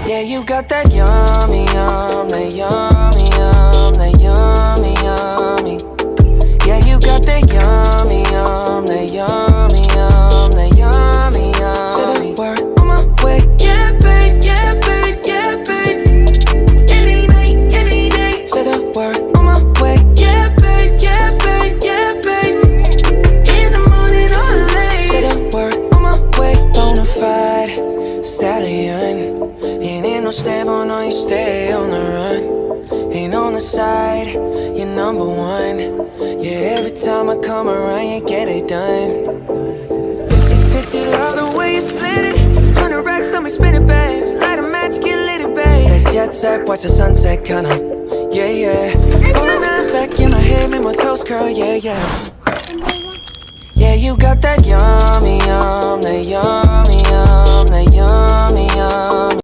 Yeah, you got that yummy, yum, that yummy, yum, that yummy, yummy. Yeah, you got that yummy, yum, that yummy, yum, that yummy, yummy. Say the word on my way. Yeah, babe, yeah, babe, yeah, babe. Any night, any day. Say the word on my way. Yeah, babe, yeah, babe, yeah, babe. In the morning or late. Say the word on my way. Bonafide stallion. Ain't no stable, no, you stay on the run. Ain't on the side, you're number one. Yeah, every time I come around, you get it done. 50-50, love the way you split it. 100 racks on me, spin it, babe. Light a match, get lit, babe. That jet set, watch the sunset, kinda. Yeah, yeah. Rolling eyes back in my head, make my toes curl, yeah, yeah. Yeah, you got that yummy, yum, that yummy, yum, that yummy, yum.